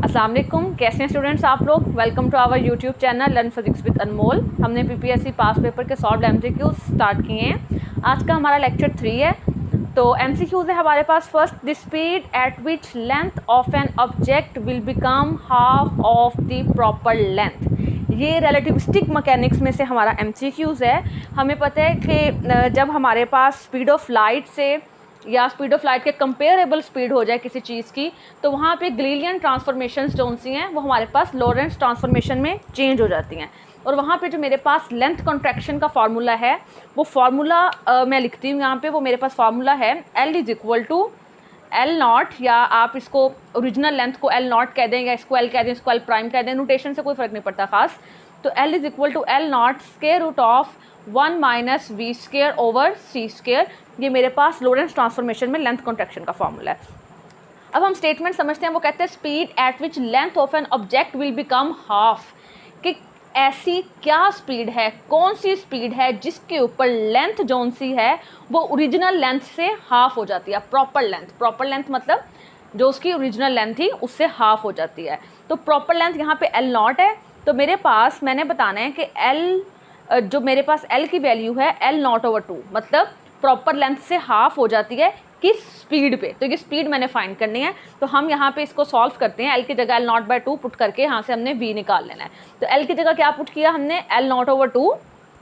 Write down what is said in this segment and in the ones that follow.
अस्सलाम वालेकुम, कैसे हैं स्टूडेंट्स आप लोग। Welcome to our YouTube channel learn physics with Anmol. हमने पीपीएससी पास पेपर के सॉल्व्ड एमसीक्यूज स्टार्ट किए हैं। आज का हमारा लेक्चर 3 है। तो एमसीक्यूज है हमारे पास। First, the speed at which length of an object will become half of the proper length. ये रिलेटिविस्टिक मैकेनिक्स में से हमारा एमसीक्यूज है। हमें पता है कि जब हमारे पास स्पीड ऑफ लाइट से या स्पीड ऑफ लाइट के कंपेरेबल स्पीड हो जाए किसी चीज़ की, तो वहाँ पे ग्लीलियन ट्रांसफॉर्मेशंस जो सी हैं वो हमारे पास लॉरेंट्ज ट्रांसफॉर्मेशन में चेंज हो जाती हैं। और वहाँ पे जो मेरे पास लेंथ कॉन्ट्रैक्शन का फार्मूला है वो फार्मूला मैं लिखती हूँ यहाँ पे। वो मेरे पास फार्मूला है L is equal to L naught, या आप इसको ओरिजिनल लेंथ को L नॉट कह दें या इसको L कह दें, इसको L प्राइम कह दें, नोटेशन से कोई फ़र्क नहीं पड़ता खास। तो L is equal to L naught square root of 1 minus v square over c square. ये मेरे पास लॉरेंट्ज ट्रांसफॉर्मेशन में लेंथ कॉन्ट्रैक्शन का फार्मूला है। अब हम स्टेटमेंट समझते हैं। वो कहते हैं speed at which length of an object will become half, कि ऐसी क्या स्पीड है, कौन सी स्पीड है जिसके ऊपर लेंथ जोन सी है वो ओरिजिनल लेंथ से हाफ हो जाती है। प्रॉपर लेंथ मतलब जो उसकी ओरिजिनल लेंथ थी उससे हाफ हो जाती है। तो प्रॉपर लेंथ यहाँ पे L नॉट है। तो मेरे पास मैंने बताना है कि L जो मेरे पास L की वैल्यू है L नॉट ओवर 2, मतलब प्रॉपर लेंथ से हाफ हो जाती है किस स्पीड पे। तो ये स्पीड मैंने फाइंड करनी है। तो हम यहाँ पे इसको सॉल्व करते हैं। L की जगह L नॉट बाय 2 पुट करके यहाँ से हमने V निकाल लेना है। तो L की जगह क्या पुट किया हमने, L नॉट ओवर 2,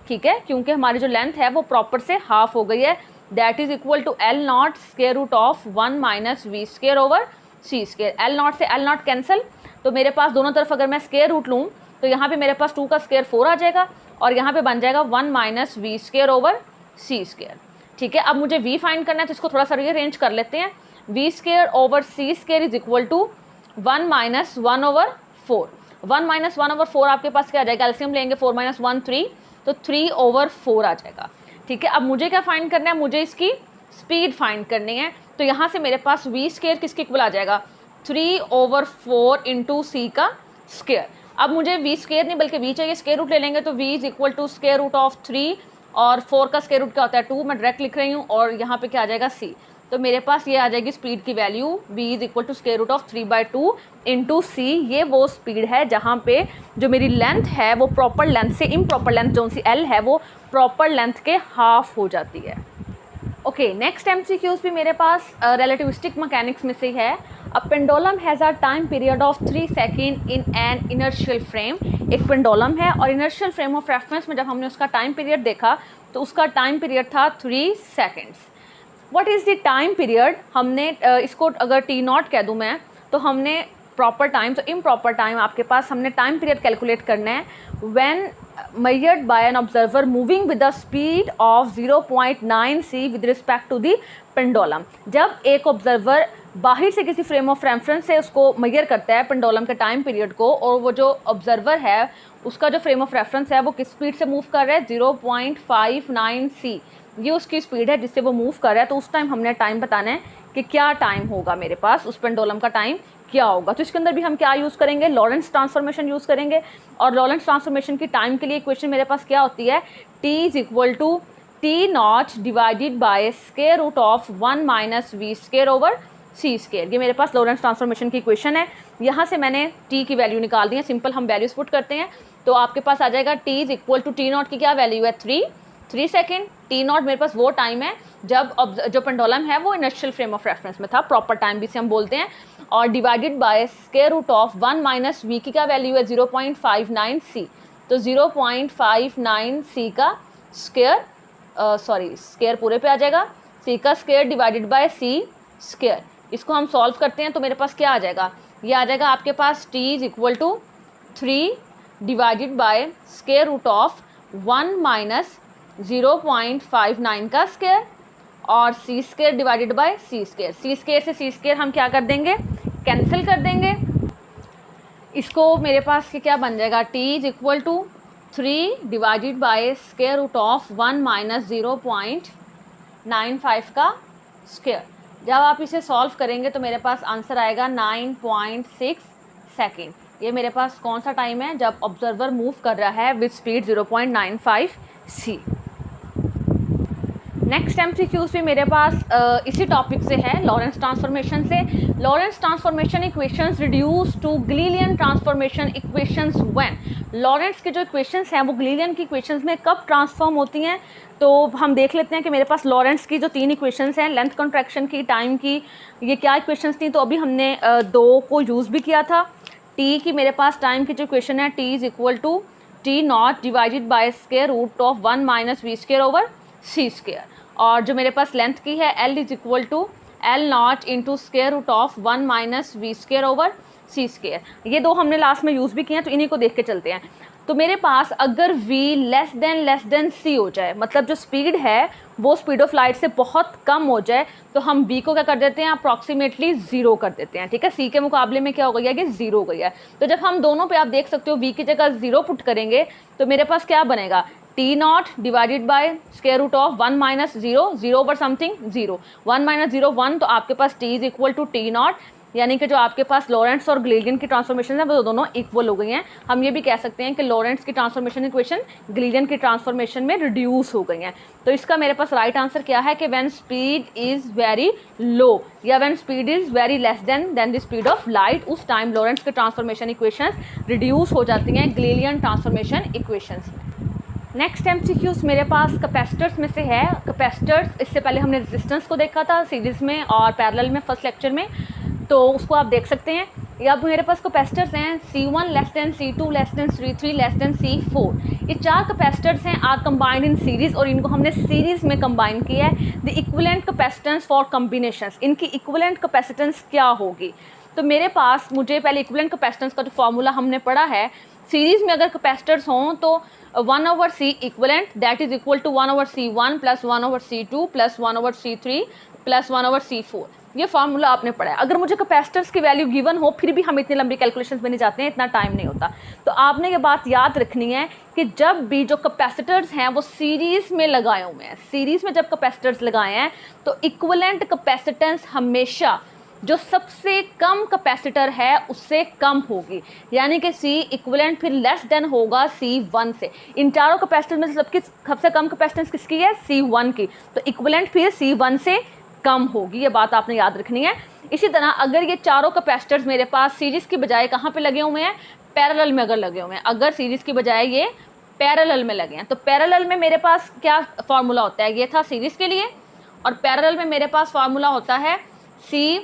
ठीक है, क्योंकि हमारी जो लेंथ है वो प्रॉपर से हाफ हो गई है। That is equal to L naught square root of 1 minus v square over c square. L naught से L नॉट कैंसिल, तो मेरे पास दोनों तरफ अगर मैं स्क्वायर रूट लूँ तो यहाँ पे मेरे पास 2 का स्क्वायर 4 आ जाएगा और यहाँ पे बन जाएगा 1 minus v square over c square. ठीक है, अब मुझे v फाइंड करना है तो इसको थोड़ा सा रीअरेंज कर लेते हैं। V square over c square is equal to 1 minus 1 over 4। 1 minus 1 over 4 आपके पास क्या आ जाएगा, एलसीएम लेंगे 4 माइनस 1 3, तो 3 ओवर 4 आ जाएगा। ठीक है, अब मुझे क्या फाइंड करना है, मुझे इसकी स्पीड फाइंड करनी है। तो यहाँ से मेरे पास वी स्क्वायर किसके इक्वल आ जाएगा, 3 ओवर 4 इंटू सी का स्क्वायर। अब मुझे वी स्क्वायर नहीं बल्कि वी चाहिए, स्क्वायर रूट ले लेंगे तो v is equal to square root of 3 और 4 का स्क्वायर रूट क्या होता है 2, मैं डायरेक्ट लिख रही हूँ, और यहाँ पे क्या आ जाएगा c। तो मेरे पास ये आ जाएगी स्पीड की value v is equal to square root of 3/2 into c. ये वो स्पीड है जहाँ पे जो मेरी लेंथ है वो प्रॉपर लेंथ से इम्प्रॉपर लेंथ जो सी L है वो प्रॉपर लेंथ के हाफ हो जाती है। ओके, नेक्स्ट एमसीक्यूज भी मेरे पास रिलेटिविस्टिक मैकेनिक्स में से है। A pendulum has a time period of 3 second in an inertial frame. एक पेंडुलम है और इनर्शियल फ्रेम ऑफ रेफरेंस में जब हमने उसका टाइम पीरियड देखा तो उसका टाइम पीरियड था 3 seconds. What is the time period, हमने इसको अगर टी नॉट कह दूँ मैं तो हमने प्रॉपर टाइम, तो इम्प्रॉपर टाइम आपके पास हमने टाइम पीरियड कैलकुलेट करना है when measured by an observer moving with the speed of 0.9 c with respect to the pendulum। जब एक ऑब्जर्वर बाहर से किसी फ्रेम ऑफ रेफरेंस से उसको मेजर करता है पेंडुलम के टाइम पीरियड को, और वो जो ऑब्जर्वर है उसका जो फ्रेम ऑफ रेफरेंस है वो किस स्पीड से मूव कर रहा है, 0.59 c, ये उसकी स्पीड है जिससे वो मूव कर रहा है। तो उस टाइम हमने टाइम बताना है कि क्या टाइम होगा मेरे पास, उस पेंडुलम का टाइम क्या होगा। तो इसके अंदर भी हम क्या यूज़ करेंगे, लॉरेंट्ज ट्रांसफॉर्मेशन यूज़ करेंगे। और लॉरेंट्ज ट्रांसफॉर्मेशन की टाइम के लिए इक्वेशन मेरे पास क्या होती है, t is equal to t naught divided by square root of 1 minus v square over c square. ये मेरे पास लॉरेंट्ज ट्रांसफॉर्मेशन की इक्वेशन है। यहाँ से मैंने t की वैल्यू निकाल दी है, सिंपल हम वैल्यूज पुट करते हैं तो आपके पास आ जाएगा t is equal to t naught की क्या वैल्यू है 3 सेकेंड। टी नॉट मेरे पास वो टाइम है जब जो पेंडुलम है वो इनर्शियल फ्रेम ऑफ रेफरेंस में था, प्रॉपर टाइम भी से हम बोलते हैं, और divided by square root of 1 minus v की क्या वैल्यू है 0.59 सी। तो 0.59 सी का स्क्वायर, स्क्वायर पूरे पे आ जाएगा, सी का square divided by C square. इसको हम सॉल्व करते हैं तो मेरे पास क्या आ जाएगा, ये आ जाएगा आपके पास t is equal to 3 divided by square root of 1 minus 0.59 का स्क्वायर और c square divided by C square. C square से सी स्क्वायर हम क्या कर देंगे, कैंसिल कर देंगे। इसको मेरे पास ये क्या बन जाएगा, t is equal to 3 divided by square root of 1 minus 0.95 का स्क्वायर। जब आप इसे सॉल्व करेंगे तो मेरे पास आंसर आएगा 9.6 सेकेंड। ये मेरे पास कौन सा टाइम है, जब ऑब्जर्वर मूव कर रहा है with speed 0.95 c। Next MCQs भी मेरे पास इसी टॉपिक से है, लॉरेंस ट्रांसफॉर्मेशन से। Lorentz transformation equations reduce to Galilean transformation equations when. Lorentz के जो इक्वेशंस हैं वो ग्लीलियन की इक्वेशंस में कब ट्रांसफॉर्म होती हैं, तो हम देख लेते हैं कि मेरे पास लॉरेंस की जो 3 इक्वेशंस हैं, लेंथ कॉन्ट्रैक्शन की, टाइम की, ये क्या इक्वेशंस थी। तो अभी हमने 2 को यूज़ भी किया था। टी की मेरे पास टाइम की जो इक्वेशन है, t is equal to t naught divided by square root of 1 minus v square over c square. और जो मेरे पास लेंथ की है, L is equal to L naught into square root of 1 minus v square over c square. ये 2 हमने last में use भी किए हैं, तो इन्हीं को देख के चलते हैं। तो मेरे पास अगर v लेस देन c हो जाए, मतलब जो स्पीड है वो स्पीड ऑफ लाइट से बहुत कम हो जाए, तो हम v को क्या कर देते हैं, अप्रॉक्सीमेटली 0 कर देते हैं। ठीक है, c के मुकाबले में क्या हो गया, कि 0 हो गया है। तो जब हम दोनों पे आप देख सकते हो v की जगह 0 पुट करेंगे, तो मेरे पास क्या बनेगा, t naught divided by square root of 1 minus 0, 0 over something 0, 1 minus 0 1, तो आपके पास t is equal to t naught, यानी कि जो आपके पास लॉरेंट्स और ग्लीलियन की ट्रांसफॉर्मेशन है वो दोनों इक्वल हो गई हैं। हम ये भी कह सकते हैं कि लॉरेंट्स की ट्रांसफॉर्मेशन इक्वेशन ग्लीलियन की ट्रांसफॉर्मेशन में रिड्यूस हो गई हैं। तो इसका मेरे पास राइट आंसर क्या है कि when speed is very low या when speed is very less than the speed of light, उस टाइम लॉरेंट्स की ट्रांसफॉर्मेशन इक्वेशन रिड्यूस हो जाती हैं ग्लीलियन ट्रांसफॉर्मेशन इक्वेशंस में। नेक्स्ट एमसीक्यूज मेरे पास कैपेसिटर्स में से है। कैपेसिटर्स, इससे पहले हमने रेजिस्टेंस को देखा था सीरीज़ में और पैरेलल में फर्स्ट लेक्चर में, तो उसको आप देख सकते हैं। या अब मेरे पास कैपेसिटर्स हैं C1 less than C2 less than C3 less than C4। ये 4 कैपेसिटर्स हैं, आर कंबाइंड इन सीरीज़, और इनको हमने सीरीज़ में कंबाइन किया है। The equivalent capacitance for combinations, इनकी इक्विवेलेंट कैपेसिटेंस क्या होगी। तो मेरे पास, मुझे पहले इक्विवेलेंट कैपेसिटेंस का जो फॉर्मूला हमने पढ़ा है, सीरीज़ में अगर कैपेसिटर्स हों तो 1 over C equivalent that is equal to 1 over C1 plus 1 over C2 plus 1 over C3 plus 1 over C4। ये फार्मूला आपने पढ़ा है। अगर मुझे कैपेसिटर्स की वैल्यू गिवन हो, फिर भी हम इतनी लंबी कैलकुलेशंस में नहीं जाते हैं, इतना टाइम नहीं होता। तो आपने ये बात याद रखनी है कि जब भी जो कैपेसिटर्स हैं वो सीरीज़ में लगाए हुए हैं, सीरीज़ में जब कैपेसिटर्स लगाए हैं तो इक्विवेलेंट कैपेसिटेंस हमेशा जो सबसे कम कैपेसिटर है उससे कम होगी, यानी कि C इक्विवेलेंट फिर लेस देन होगा C1 से। इन चारों कैपेसिटर में सबसे कम कैपेसिटेंस किसकी है, C1 की, तो इक्विवेलेंट फिर C1 से कम होगी। ये बात आपने याद रखनी है। इसी तरह अगर ये चारों कैपेसिटर्स मेरे पास सीरीज़ की बजाय कहाँ पे लगे हुए हैं, पैरेलल में अगर लगे हुए हैं, अगर सीरीज़ की बजाय ये पैरेलल में लगे हैं, तो पैरेलल में मेरे पास क्या फार्मूला होता है, ये था सीरीज़ के लिए, और पैरेलल में मेरे पास फार्मूला होता है C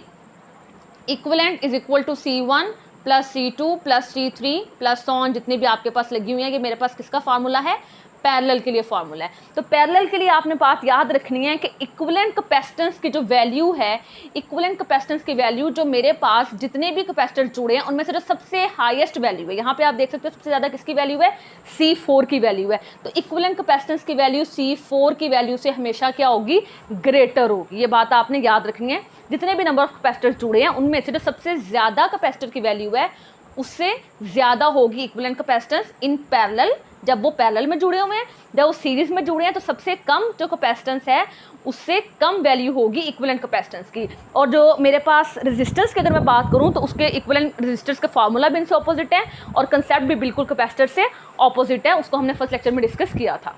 equivalent is equal to C1 plus C2 plus C3 plus on, जितनी भी आपके पास लगी हुई है, कि मेरे पास किसका फार्मूला है, पैरेलल के लिए फार्मूला है। तो पैरेलल के लिए आपने बात याद रखनी है कि इक्विवेलेंट कैपेसिटेंस की जो वैल्यू है, इक्विवेलेंट कैपेसिटेंस की वैल्यू जो मेरे पास जितने भी कैपेसिटर जुड़े हैं उनमें से जो सबसे हाईएस्ट वैल्यू है, यहाँ पे आप देख सकते हो सबसे ज़्यादा किसकी वैल्यू है, C4 की वैल्यू है। तो इक्विवेलेंट कैपेसिटेंस की वैल्यू C4 की वैल्यू से हमेशा क्या होगी, ग्रेटर होगी। ये बात आपने याद रखनी है। जितने भी नंबर ऑफ कैपेसिटर जुड़े हैं उनमें से जो सबसे ज़्यादा कैपेसिटर की वैल्यू है उससे ज़्यादा होगी इक्विवेलेंट कैपेसिटेंस इन पैरेलल, जब वो पैरेलल में जुड़े हुए हैं। जब वो सीरीज़ में जुड़े हैं तो सबसे कम जो कैपेसिटेंस है उससे कम वैल्यू होगी इक्विवेलेंट कैपेसिटेंस की। और जो मेरे पास रेजिस्टेंस की अगर मैं बात करूं तो उसके इक्विवेलेंट रेजिस्टेंस का फार्मूला भी इनसे ऑपोजिट है और कंसेप्ट भी बिल्कुल कैपेसिटर से ऑपोजिट है, उसको हमने फर्स्ट लेक्चर में डिस्कस किया था।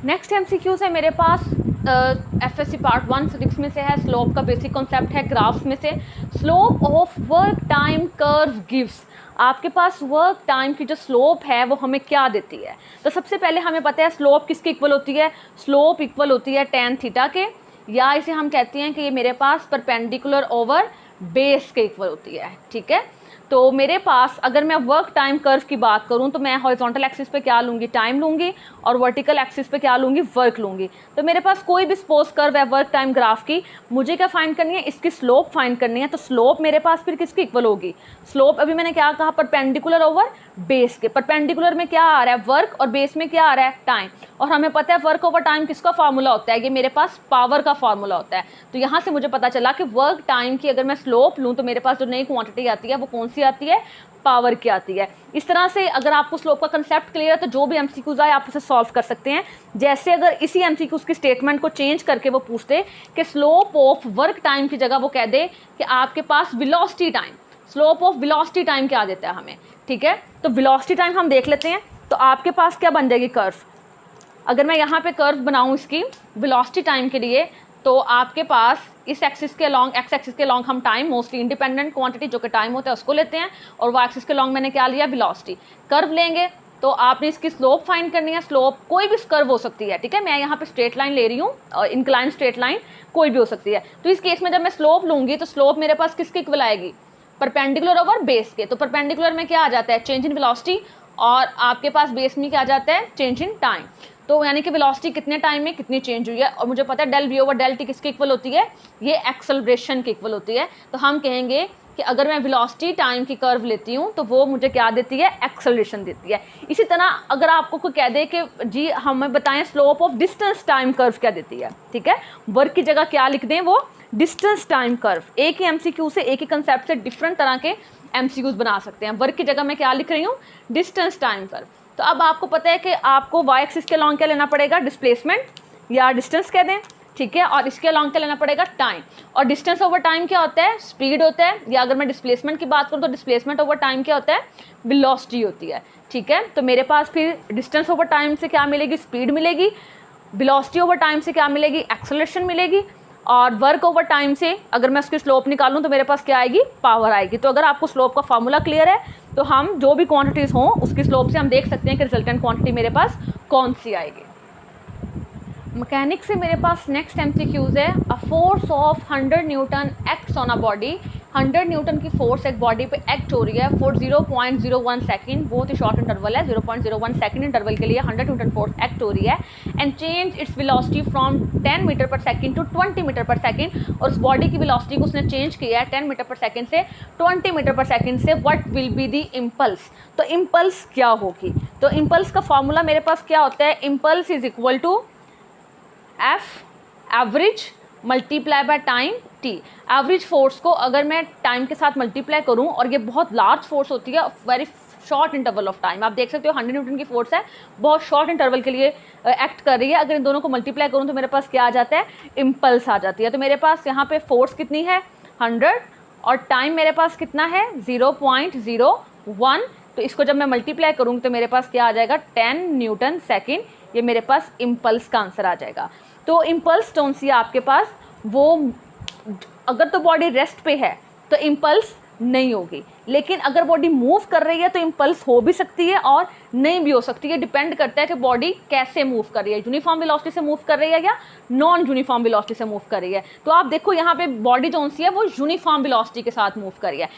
नेक्स्ट एमसीक्यूज है मेरे पास एफएससी पार्ट 1 फिजिक्स में से है, स्लोप का बेसिक कॉन्सेप्ट है ग्राफ्स में से। Slope of work time curve gives, आपके पास वर्क टाइम की जो स्लोप है वो हमें क्या देती है। तो सबसे पहले हमें पता है स्लोप किसके इक्वल होती है, स्लोप इक्वल होती है tan थीटा के, या इसे हम कहते हैं कि ये मेरे पास परपेंडिकुलर ओवर बेस के इक्वल होती है। ठीक है, तो मेरे पास अगर मैं वर्क टाइम कर्व की बात करूं तो मैं हॉरिजॉन्टल एक्सिस पे क्या लूँगी, टाइम लूँगी, और वर्टिकल एक्सिस पे क्या लूँगी, वर्क लूँगी। तो मेरे पास कोई भी सपोज कर्व है वर्क टाइम ग्राफ की, मुझे क्या फाइंड करनी है, इसकी स्लोप फाइंड करनी है। तो स्लोप मेरे पास फिर किसकी इक्वल होगी, स्लोप अभी मैंने क्या कहा, परपेंडिकुलर ओवर बेस के। परपेंडिकुलर में क्या आ रहा है, वर्क, और बेस में क्या आ रहा है, टाइम। और हमें पता है वर्क ओवर टाइम किसका फार्मूला होता है, ये मेरे पास पावर का फार्मूला होता है। तो यहाँ से मुझे पता चला कि वर्क टाइम की अगर मैं स्लोप लूँ तो मेरे पास जो नई क्वांटिटी आती है वो कौन सी आती है, पावर की आती है। इस तरह से अगर आपको स्लोप का कंसेप्ट क्लियर है तो जो भी एमसीक्यूज आए आप उसे सॉल्व कर सकते हैं। जैसे अगर इसी एमसीक्यूज की स्टेटमेंट को चेंज करके वो पूछते कि स्लोप ऑफ वर्क टाइम की जगह वो कह दे कि आपके पास velocity time, slope of velocity time क्या देता है हमें। ठीक है, तो वेलोसिटी टाइम हम देख लेते हैं। तो आपके पास क्या बन जाएगी कर्व, अगर मैं यहाँ पे कर्व बनाऊँ इसकी वेलोसिटी टाइम के लिए, तो आपके पास इस एक्सिस के लॉन्ग, एक्स एक्सिस के लॉन्ग हम टाइम मोस्टली इंडिपेंडेंट क्वांटिटी जो कि टाइम होता है उसको लेते हैं, और वो एक्सिस के लॉन्ग मैंने क्या लिया, वेलोसिटी। कर्व लेंगे तो आपने इसकी स्लोप फाइंड करनी है। स्लोप कोई भी कर्व हो सकती है, ठीक है, मैं यहाँ पे स्ट्रेट लाइन ले रही हूँ और इंक्लाइन स्ट्रेट लाइन कोई भी हो सकती है। तो इस केस में जब मैं स्लोप लूँगी तो स्लोप मेरे पास किसके इक्वल आएगी, परपेंडिकुलर ओवर बेस के। तो परपेंडिकुलर में क्या आ जाता है, चेंज इन वेलोसिटी, और आपके पास बेस में क्या आ जाता है, चेंज इन टाइम। तो यानी कि वेलोसिटी कितने टाइम में कितनी चेंज हुई है, और मुझे पता है del v over del t किसके इक्वल होती है, ये एक्सेलरेशन के इक्वल होती है। तो हम कहेंगे कि अगर मैं वेलोसिटी टाइम की कर्व लेती हूँ तो वो मुझे क्या देती है, एक्सेलरेशन देती है। इसी तरह अगर आपको कोई कह दे कि जी हमें बताएं slope of distance time curve क्या देती है, ठीक है, वर्क की जगह क्या लिख दें, वो डिस्टेंस टाइम कर्व। एक ही एमसीक्यू से, एक ही कंसेप्ट से डिफरेंट तरह के एमसीक्यूज बना सकते हैं। वर्क की जगह मैं क्या लिख रही हूँ, डिस्टेंस टाइम कर्व। तो अब आपको पता है कि आपको वाई एक्सिस के लॉन्ग क्या लेना पड़ेगा, डिस्प्लेसमेंट या डिस्टेंस कह दें, ठीक है, और इसके लॉन्ग क्या लेना पड़ेगा, टाइम। और डिस्टेंस ओवर टाइम क्या होता है, स्पीड होता है, या अगर मैं डिस्प्लेसमेंट की बात करूँ तो डिस्प्लेसमेंट ओवर टाइम क्या होता है, वेलोसिटी होती है, ठीक है। तो मेरे पास फिर डिस्टेंस ओवर टाइम से क्या मिलेगी, स्पीड मिलेगी, वेलोसिटी ओवर टाइम से क्या मिलेगी, एक्सेलरेशन मिलेगी, और वर्क ओवर टाइम से अगर मैं उसकी स्लोप निकालूं तो मेरे पास क्या आएगी, पावर आएगी। तो अगर आपको स्लोप का फार्मूला क्लियर है तो हम जो भी क्वांटिटीज़ हों उसकी स्लोप से हम देख सकते हैं कि रिजल्टेंट क्वांटिटी मेरे पास कौन सी आएगी। मैकेनिक्स से मेरे पास नेक्स्ट एमसीक्यूज है, a force of 100 Newton acts on a body. 100 Newton की फोर्स एक बॉडी पे एक्ट हो रही है फॉर 0.01 सेकंड, बहुत ही शॉर्ट इंटरवल है, 0.01 सेकंड इंटरवल के लिए 100 न्यूटन फोर्स एक्ट हो रही है, and change its velocity from 10 metre per second to 20 metre per second. और उस बॉडी की वेलोसिटी को उसने चेंज किया है 10 मीटर पर सेकंड से 20 मीटर पर सेकंड से। What will be the impulse, तो इम्पल्स क्या होगी, तो इम्पल्स का फॉर्मूला मेरे पास क्या होता है, impulse is equal to F average multiply by time t. Average force को अगर मैं टाइम के साथ मल्टीप्लाई करूं, और ये बहुत लार्ज फोर्स होती है, very short interval of time, आप देख सकते हो 100 न्यूटन की फोर्स है, बहुत शॉर्ट इंटरवल के लिए एक्ट कर रही है। अगर इन दोनों को मल्टीप्लाई करूं तो मेरे पास क्या आ जाता है, इम्पल्स आ जाती है। तो मेरे पास यहाँ पे फोर्स कितनी है 100, और टाइम मेरे पास कितना है 0.01। तो इसको जब मैं मल्टीप्लाई करूँगी तो मेरे पास क्या आ जाएगा 10 न्यूटन सेकेंड, ये मेरे पास इम्पल्स का आंसर आ जाएगा। तो इम्पल्स कौन सी है आपके पास, वो अगर तो बॉडी रेस्ट पे है तो इम्पल्स नहीं होगी, लेकिन अगर बॉडी मूव कर रही है तो इम्पल्स हो भी सकती है और नहीं भी हो सकती है, डिपेंड करता है कि बॉडी कैसे मूव कर रही है, यूनिफॉर्म वेलोसिटी से मूव कर रही है या नॉन यूनिफॉर्म वेलोसिटी से मूव कर रही है। तो आप देखो यहाँ पे बॉडी जो सी है वो यूनिफॉर्म वेलोसिटी के साथ मूव कर रही है।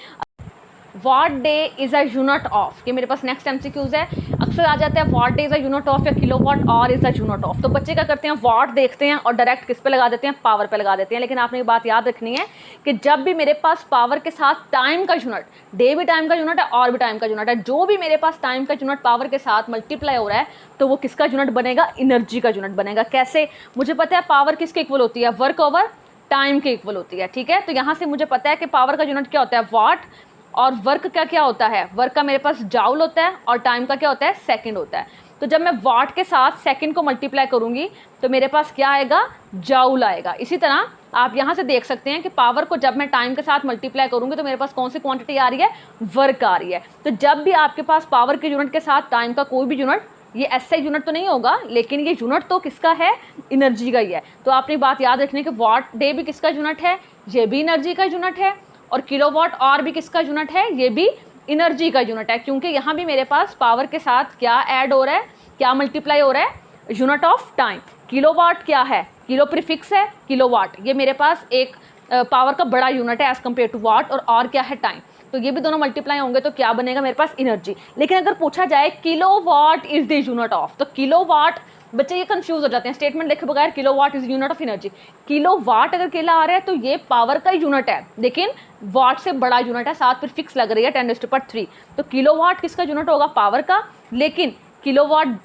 What day is a unit of, ये मेरे पास नेक्स्ट एमसीक्यूज है, अक्सर आ जाता है what day is a unit of या किलो वॉट और इज अ यूनिट ऑफ। तो बच्चे क्या करते हैं, वॉट देखते हैं और डायरेक्ट किस पे लगा देते हैं, पावर पे लगा देते हैं। लेकिन आपने ये बात याद रखनी है कि जब भी मेरे पास पावर के साथ टाइम का यूनिट, डे भी टाइम का यूनिट है और भी टाइम का यूनिट है, जो भी मेरे पास टाइम का यूनिट पावर के साथ मल्टीप्लाई हो रहा है तो वो किसका यूनिट बनेगा, एनर्जी का यूनिट बनेगा। कैसे, मुझे पता है पावर किसके इक्वल होती है, वर्क ओवर टाइम के इक्वल होती है, ठीक है। तो यहाँ से मुझे पता है कि पावर का यूनिट क्या होता है, वाट, और वर्क का क्या होता है, वर्क का मेरे पास जाउल होता है, और टाइम का क्या होता है, सेकंड होता है। तो जब मैं वाट के साथ सेकंड को मल्टीप्लाई करूंगी तो मेरे पास क्या आएगा, जाउल आएगा। इसी तरह आप यहाँ से देख सकते हैं कि पावर को जब मैं टाइम के साथ मल्टीप्लाई करूंगी तो मेरे पास कौन सी क्वांटिटी आ रही है, वर्क आ रही है। तो जब भी आपके पास पावर के यूनिट के साथ टाइम का कोई भी यूनिट, ये एसआई यूनिट तो नहीं होगा लेकिन ये यूनिट तो किसका है, एनर्जी का ही है। तो आपने बात याद रखनी है कि वाट डे भी किसका यूनिट है, ये भी एनर्जी का यूनिट है, और किलोवाट आवर भी किसका यूनिट है, ये भी एनर्जी का यूनिट है, क्योंकि यहाँ भी मेरे पास पावर के साथ क्या ऐड हो रहा है, क्या मल्टीप्लाई हो रहा है, यूनिट ऑफ टाइम। किलोवाट क्या है, किलो प्रीफिक्स है, किलोवाट ये मेरे पास एक पावर का बड़ा यूनिट है एज कम्पेयर टू वाट, और क्या है, टाइम। तो ये भी दोनों मल्टीप्लाई होंगे तो क्या बनेगा मेरे पास, एनर्जी। लेकिन अगर पूछा जाए kilowatt is the unit of, तो किलोवाट, बच्चे ये कंफ्यूज हो जाते हैं स्टेटमेंट देखे बगैर, kilowatt is unit of energy. Kilowatt अगर केला आ रहा है तो ये पावर का यूनिट है, लेकिन वाट से बड़ा यूनिट है, साथ फिर फिक्स लग रही है 10⁻3। तो किलोवाट किसका यूनिट होगा, पावर का, लेकिन किलोवाट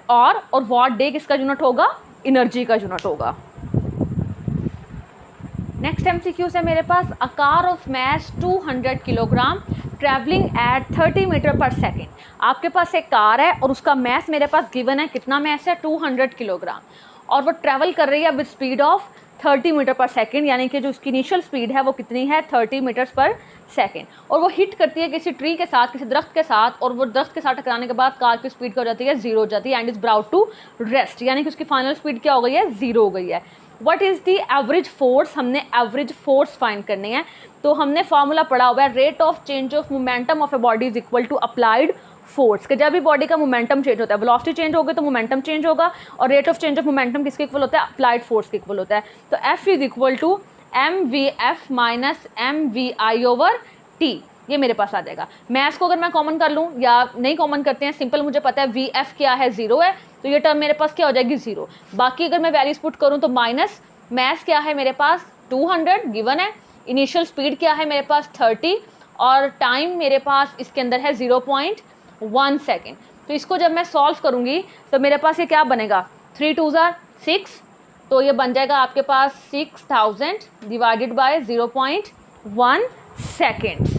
और वाट डे किसका यूनिट होगा, एनर्जी का यूनिट होगा। नेक्स्ट एमसीक्यू है मेरे पास, a car of mass 200 kilogram travelling at 30 metre per second. आपके पास एक कार है और उसका मैस मेरे पास गिवन है, कितना मैस है, 200 किलोग्राम, और वो ट्रैवल कर रही है with speed of 30 metre per second, यानी कि जो उसकी इनिशियल स्पीड है वो कितनी है 30 मीटर्स पर सेकेंड। और वो हिट करती है किसी ट्री के साथ, किसी दरख्त के साथ, और वो दरख्त के साथ टकराने के बाद कार की स्पीड क्या हो जाती है 0 हो जाती है and is brought to rest, यानी कि उसकी फाइनल स्पीड क्या हो गई है 0 हो गई है। What is the average force, हमने एवरेज फोर्स फाइंड करनी है। तो हमने फार्मूला पढ़ा हुआ है rate of change of momentum of a body is equal to applied force, कि जब भी बॉडी का मोमेंटम चेंज होता है, वेलोसिटी चेंज होगी तो मोमेंटम चेंज होगा, और rate of change of momentum किसके इक्वल होता है अप्लाइड फोर्स के इक्वल होता है। तो F is equal to mvf minus mvi over t, ये मेरे पास आ जाएगा। मैथ्स को अगर मैं कॉमन कर लूँ या नहीं कॉमन करते हैं, सिंपल मुझे पता है vf क्या है 0 है, तो ये टर्म मेरे पास क्या हो जाएगी 0। बाकी अगर मैं वैल्यूज पुट करूँ तो माइनस मैथ्स क्या है मेरे पास 200 गिवन है, इनिशियल स्पीड क्या है मेरे पास 30, और टाइम मेरे पास इसके अंदर है 0.1 सेकेंड। तो इसको जब मैं सॉल्व करूँगी तो मेरे पास ये क्या बनेगा 3 2 6, तो ये बन जाएगा आपके पास 6000 डिवाइडेड बाय 0.1 सेकेंड्स।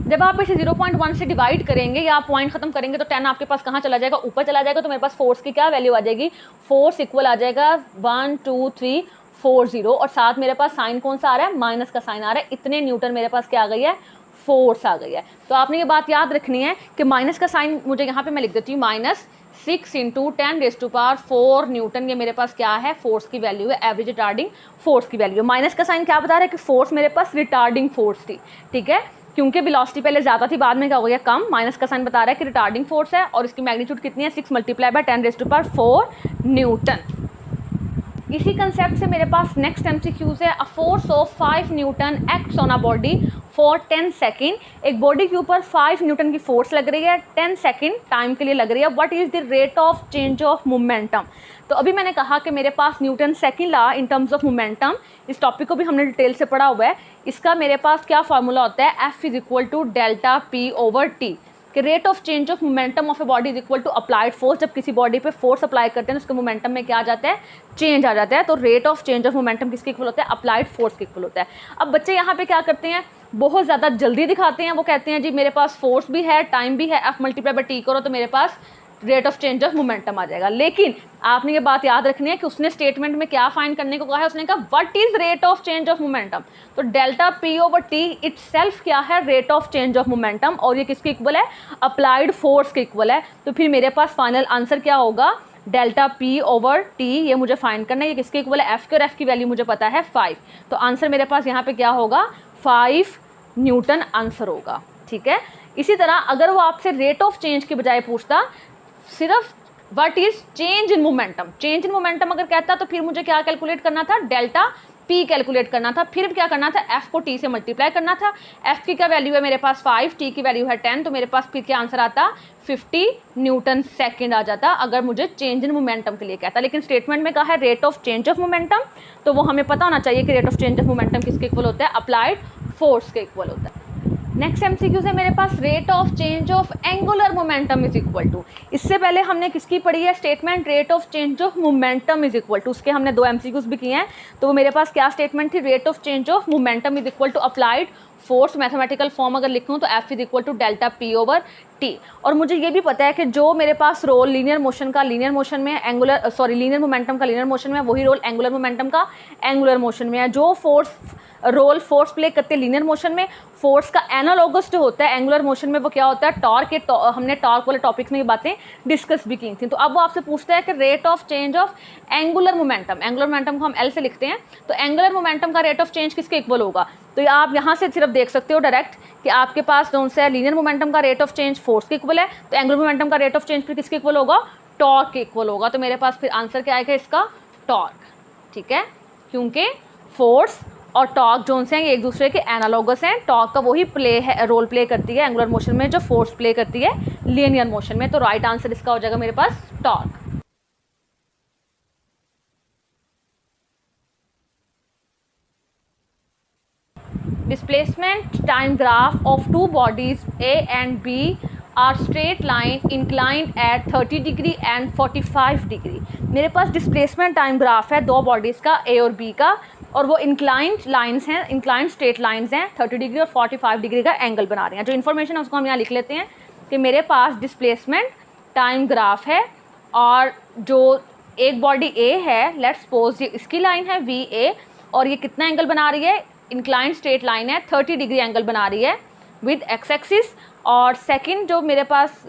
जब आप इसे 0.1 से डिवाइड करेंगे या आप पॉइंट खत्म करेंगे तो 10 आपके पास कहाँ चला जाएगा ऊपर चला जाएगा, तो मेरे पास फोर्स की क्या वैल्यू आ जाएगी, फोर्स इक्वल आ जाएगा 1 2 3 4 0, और साथ मेरे पास साइन कौन सा आ रहा है माइनस का साइन आ रहा है, इतने न्यूटन मेरे पास क्या आ गई है फोर्स आ गई है। तो आपने ये बात याद रखनी है कि माइनस का साइन मुझे यहाँ पे मैं लिख देती हूँ माइनस 6 × 10⁴ न्यूटन, ये मेरे पास क्या है फोर्स की वैल्यू है, एवरेज रिटार्डिंग फोर्स की वैल्यू। माइनस का साइन क्या बता रहा है कि फोर्स मेरे पास रिटार्डिंग फोर्स थी, ठीक है, क्योंकि वेलोसिटी पहले ज़्यादा थी बाद में क्या हो गया कम। माइनस का साइन बता रहा है कि रिटार्डिंग फोर्स है और इसकी मैग्नीट्यूड कितनी है 6 × 10⁴ न्यूटन। इसी कंसेप्ट से मेरे पास नेक्स्ट एमसीक्यूज है। A force of 5 Newton acts on a body for 10 second. एक बॉडी के ऊपर 5 न्यूटन की फोर्स लग रही है 10 सेकेंड टाइम के लिए लग रही है। What is the rate of change of momentum. तो अभी मैंने कहा कि मेरे पास Newton second law in terms of momentum, इस टॉपिक को भी हमने डिटेल से पढ़ा हुआ है। इसका मेरे पास क्या फार्मूला होता है, F is equal to delta P over T, कि rate of change of momentum of a body is equal to applied force. जब किसी बॉडी पे फोर्स अप्लाई करते हैं तो उसके मोमेंटम में क्या आ जाता है, चेंज आ जाता है। तो rate of change of momentum किसके इक्वल होता है, अप्लाइड फोर्स के इक्वल होता है। अब बच्चे यहाँ पे क्या करते हैं, बहुत ज़्यादा जल्दी दिखाते हैं। वो कहते हैं जी मेरे पास फोर्स भी है टाइम भी है, एफ मल्टीप्लाई बाय टी करो तो मेरे पास rate of change of momentum आ जाएगा। लेकिन आपने ये बात याद रखनी है कि उसने स्टेटमेंट में क्या फाइंड करने को कहा है, उसने कहा what is rate of change of momentum. तो delta P over T itself क्या है, rate of change of momentum, और ये किसके इक्वल है, अप्लाइड फोर्स के इक्वल है। तो फिर मेरे पास फाइनल आंसर क्या होगा, डेल्टा पी ओवर टी, ये मुझे फाइंड करना है। ये किसके इक्वल है, एफ के, और एफ की वैल्यू मुझे पता है 5। तो आंसर मेरे पास यहाँ पे क्या होगा, 5 न्यूटन आंसर होगा। ठीक है, इसी तरह अगर वो आपसे रेट ऑफ चेंज के बजाय पूछता सिर्फ what is change in momentum, change in momentum अगर कहता तो फिर मुझे क्या कैलकुलेट करना था, डेल्टा पी कैलकुलेट करना था। फिर क्या करना था, एफ को टी से मल्टीप्लाई करना था। एफ की क्या वैल्यू है मेरे पास 5, टी की वैल्यू है 10, तो मेरे पास फिर क्या आंसर आता 50 न्यूटन सेकेंड आ जाता अगर मुझे चेंज इन मोमेंटम के लिए कहता। लेकिन स्टेटमेंट में कहा है rate of change of momentum, तो वो हमें पता होना चाहिए कि rate of change of momentum किसके इक्वल होता है, अप्लाइड फोर्स के इक्वल होता है। नेक्स्ट एमसीक्यू है मेरे पास, rate of change of angular momentum is equal to. इससे पहले हमने किसकी पढ़ी है statement, rate of change of momentum is equal to. उसके हमने 2 एमसीक्यूज भी किए हैं। तो वो मेरे पास क्या स्टेटमेंट थी, rate of change of momentum is equal to applied force. Mathematical form अगर लिखूँ तो F is equal to delta P over t. और मुझे ये भी पता है कि जो मेरे पास रोल लीनियर मोशन का लीनियर मोशन में, लीनियर मोमेंटम का लीनियर मोशन में, वही रोल एंगुलर मोमेंटम का एंगुलर मोशन में है। जो रोल फोर्स प्ले करते हैं लीनियर मोशन में, फोर्स का एनालोगस जो होता है एंगुलर मोशन में वो क्या होता है, टॉर्क। हमने टॉर्क वाले टॉपिक्स में ये बातें डिस्कस भी की थी। तो अब वो आपसे पूछता है कि rate of change of angular momentum, angular momentum को हम एल से लिखते हैं, तो एंगुलर मोमेंटम का रेट ऑफ चेंज किसके इक्वल होगा। तो आप यहाँ से सिर्फ देख सकते हो डायरेक्ट कि आपके पास कौन सा है, लीनियर मोमेंटम का रेट ऑफ चेंज फोर्स के इक्वल है, तो एंगुलर मोमेंटम का रेट ऑफ चेंज फिर किसके इक्वल होगा, टॉर्क के इक्वल होगा। तो मेरे पास फिर आंसर क्या आएगा इसका, टॉर्क। ठीक है, क्योंकि फोर्स और टॉर्क जोन से हैं ये एक दूसरे के एनालॉगस हैं। टॉर्क का वही रोल प्ले करती है एंगुलर मोशन में जो फोर्स प्ले करती है लीनियर मोशन में। तो राइट आंसर इसका हो जाएगा मेरे पास torque. Displacement time graph of 2 bodies A and B are straight line inclined at 30 degree and 45 degree. मेरे पास डिस्प्लेसमेंट टाइम ग्राफ है 2 बॉडीज़ का, ए और बी का, और वो इंक्लाइंड लाइंस हैं, इंक्लाइंड स्ट्रेट लाइंस हैं, 30 डिग्री और 45 डिग्री का एंगल बना रहे हैं। जो इन्फॉर्मेशन है उसको हम यहाँ लिख लेते हैं कि मेरे पास डिस्प्लेसमेंट टाइम ग्राफ है और जो एक बॉडी ए है, लेट्स सपोज ये इसकी लाइन है VA और ये कितना एंगल बना रही है, इंक्लाइंड स्ट्रेट लाइन है, 30 डिग्री एंगल बना रही है विद एक्स एक्सिस। और सेकंड जो मेरे पास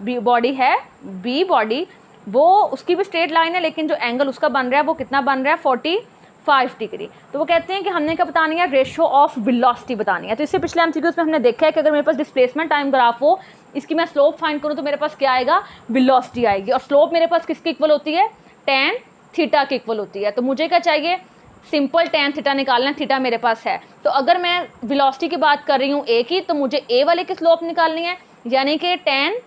बॉडी है B बॉडी, वो उसकी भी स्ट्रेट लाइन है लेकिन जो एंगल उसका बन रहा है वो कितना बन रहा है 45 डिग्री। तो वो कहते हैं कि हमने क्या बतानी है, रेशो ऑफ वेलोसिटी बतानी है। तो इससे पिछले एमसीक्यूज़ में हमने देखा है कि अगर मेरे पास डिस्प्लेसमेंट टाइम ग्राफ हो, इसकी मैं स्लोप फाइंड करूँ तो मेरे पास क्या आएगा, वेलोसिटी आएगी। और स्लोप मेरे पास किसकी इक्वल होती है, tan थीटा की इक्वल होती है। तो मुझे क्या चाहिए, सिंपल tan थीटा निकालना है, थीटा मेरे पास है। तो अगर मैं वेलोसिटी की बात कर रही हूँ A की, तो मुझे A वाले की स्लोप निकालनी है, यानी कि tan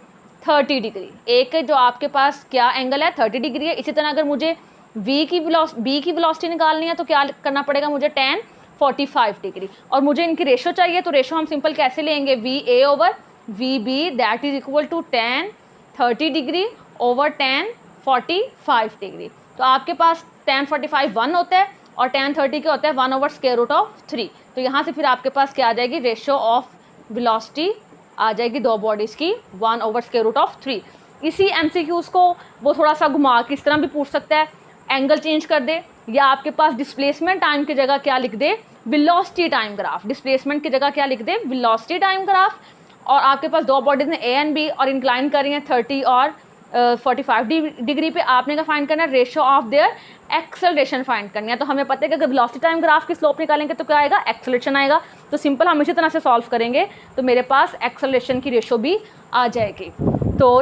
30 डिग्री। A के जो आपके पास क्या एंगल है 30 डिग्री है। इसी तरह अगर मुझे B की वेलोसिटी निकालनी है तो क्या करना पड़ेगा मुझे, tan 45 डिग्री। और मुझे इनकी रेशो चाहिए, तो रेशो हम सिंपल कैसे लेंगे, VA ओवर VB that is equal to tan 30 degree over tan 45 degree. तो आपके पास tan 45 1 होता है और tan 30 क्या होता है 1 ओवर स्क्वायर रूट ऑफ 3। तो यहाँ से फिर आपके पास क्या आ जाएगी, रेशो ऑफ वेलोसिटी आ जाएगी दो बॉडीज़ की 1 ओवर स्क्वायर रूट ऑफ 3। इसी एमसीक्यूज़ को वो थोड़ा सा घुमा के इस तरह भी पूछ सकता है, एंगल चेंज कर दे, या आपके पास डिस्प्लेसमेंट टाइम की जगह क्या लिख दे, वेलोसिटी टाइम ग्राफ। डिस्प्लेसमेंट की जगह क्या लिख दे, वेलोसिटी टाइम ग्राफ। और आपके पास दो बॉडीज़ ने A एंड B और इंक्लाइन कर रही हैं 30 और 45 डिग्री पे। आपने क्या फाइंड करना है, ratio of their acceleration find करनी है। तो हमें पता है कि अगर वेलोसिटी टाइम ग्राफ की स्लोप निकालेंगे तो क्या आएगा, एक्सेलरेशन आएगा। तो सिंपल हम इसी तरह से सॉल्व करेंगे तो मेरे पास एक्सेलरेशन की रेशो भी आ जाएगी। तो